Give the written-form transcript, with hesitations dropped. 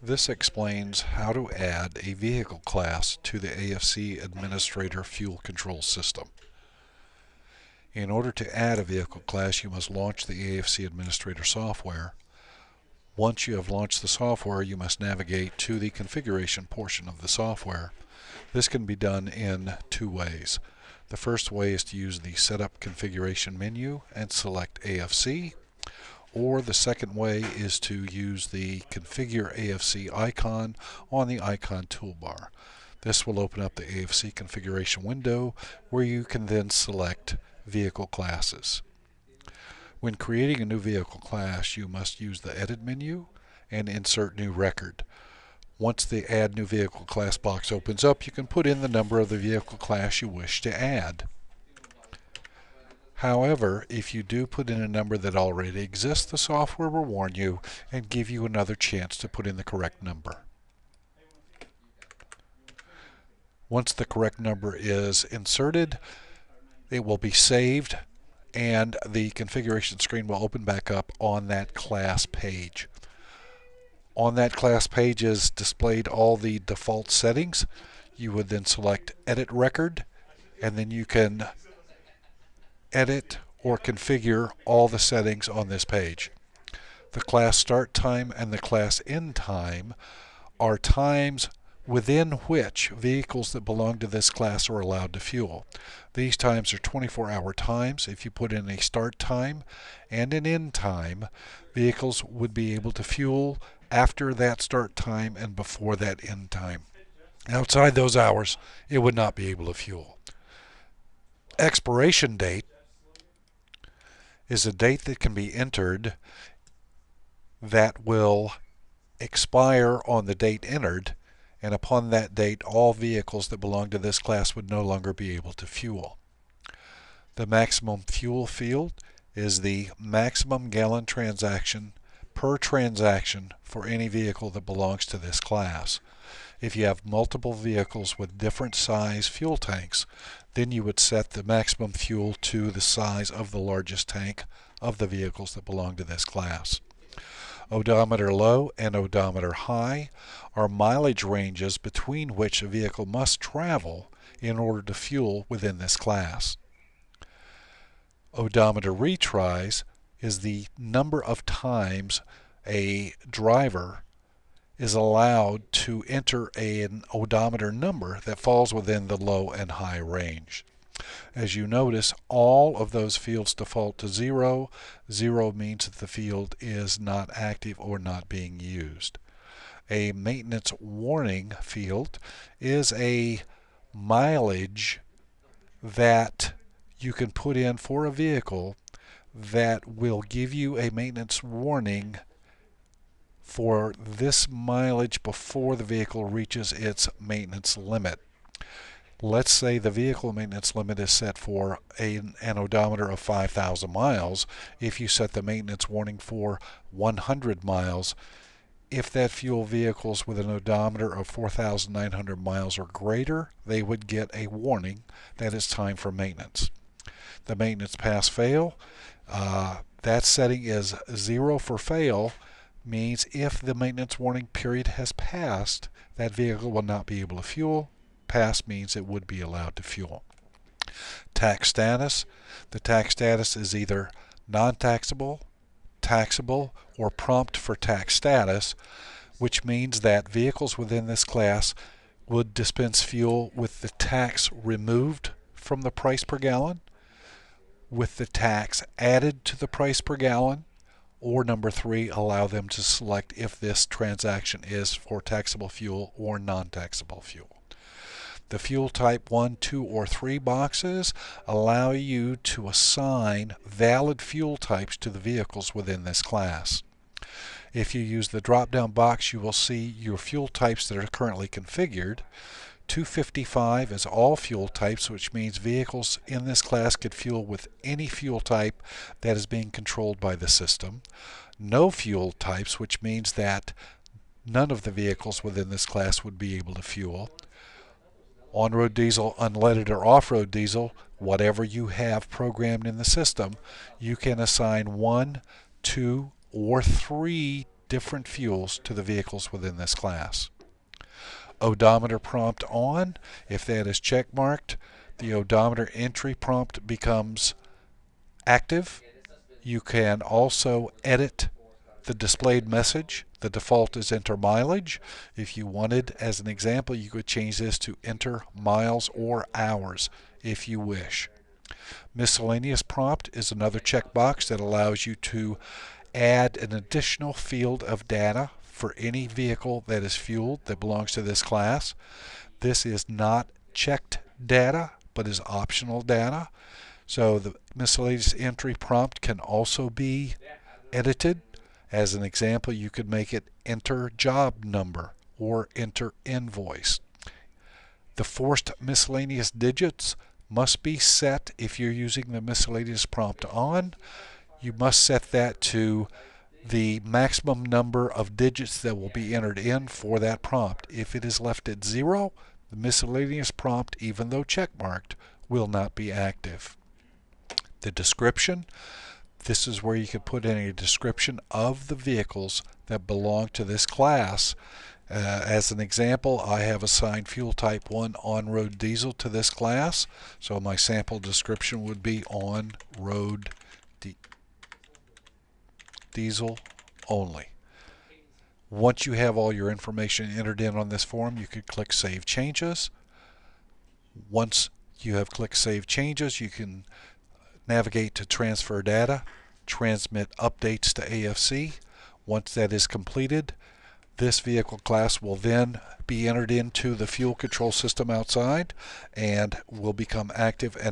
This explains how to add a vehicle class to the AFC Administrator Fuel Control System. In order to add a vehicle class, you must launch the AFC Administrator software. Once you have launched the software, you must navigate to the configuration portion of the software. This can be done in two ways. The first way is to use the Setup Configuration menu and select AFC. Or the second way is to use the Configure AFC icon on the icon toolbar. This will open up the AFC configuration window where you can then select vehicle classes. When creating a new vehicle class, you must use the Edit menu and Insert New Record. Once the Add New Vehicle Class box opens up, you can put in the number of the vehicle class you wish to add. However, if you do put in a number that already exists, the software will warn you and give you another chance to put in the correct number. Once the correct number is inserted, it will be saved and the configuration screen will open back up on that class page. On that class page is displayed all the default settings. You would then select Edit Record, and then you can edit or configure all the settings on this page. The class start time and the class end time are times within which vehicles that belong to this class are allowed to fuel. These times are 24-hour times. If you put in a start time and an end time, vehicles would be able to fuel after that start time and before that end time. Outside those hours, it would not be able to fuel. Expiration date is a date that can be entered that will expire on the date entered, and upon that date all vehicles that belong to this class would no longer be able to fuel. The maximum fuel field is the maximum gallon transaction per transaction for any vehicle that belongs to this class. If you have multiple vehicles with different size fuel tanks, then you would set the maximum fuel to the size of the largest tank of the vehicles that belong to this class. Odometer low and odometer high are mileage ranges between which a vehicle must travel in order to fuel within this class. Odometer retries is the number of times a driver is allowed to enter an odometer number that falls within the low and high range. As you notice, all of those fields default to 0. 0 means that the field is not active or not being used. A maintenance warning field is a mileage that you can put in for a vehicle that will give you a maintenance warning for this mileage before the vehicle reaches its maintenance limit. Let's say the vehicle maintenance limit is set for an odometer of 5,000 miles. If you set the maintenance warning for 100 miles, if that fuel vehicle's with an odometer of 4,900 miles or greater, they would get a warning that it's time for maintenance. The maintenance pass-fail, that setting is 0 for fail, means if the maintenance warning period has passed, that vehicle will not be able to fuel. Pass means it would be allowed to fuel. Tax status. The tax status is either non-taxable, taxable, or prompt for tax status, which means that vehicles within this class would dispense fuel with the tax removed from the price per gallon, with the tax added to the price per gallon, or number 3, allow them to select if this transaction is for taxable fuel or non-taxable fuel. The fuel type 1, 2, or 3 boxes allow you to assign valid fuel types to the vehicles within this class. If you use the drop-down box, you will see your fuel types that are currently configured. 255 is all fuel types, which means vehicles in this class could fuel with any fuel type that is being controlled by the system. No fuel types, which means that none of the vehicles within this class would be able to fuel. On-road diesel, unleaded, or off-road diesel, whatever you have programmed in the system, you can assign 1, 2, or 3 different fuels to the vehicles within this class. Odometer prompt on, if that is check marked, the odometer entry prompt becomes active. You can also edit the displayed message. The default is enter mileage. If you wanted, as an example, you could change this to enter miles or hours if you wish. Miscellaneous prompt is another checkbox that allows you to add an additional field of data for any vehicle that is fueled that belongs to this class. This is not checked data, but is optional data. So the miscellaneous entry prompt can also be edited. As an example, you could make it enter job number or enter invoice. The forced miscellaneous digits must be set if you're using the miscellaneous prompt on. You must set that to the maximum number of digits that will be entered in for that prompt. If it is left at 0, the miscellaneous prompt, even though checkmarked, will not be active. The description, this is where you can put in a description of the vehicles that belong to this class. As an example, I have assigned fuel type 1 on-road diesel to this class, so my sample description would be on-road diesel only. Once you have all your information entered in on this form, you could click Save Changes. Once you have clicked Save Changes, you can navigate to Transfer Data, transmit updates to AFC. Once that is completed, this vehicle class will then be entered into the fuel control system outside and will become active and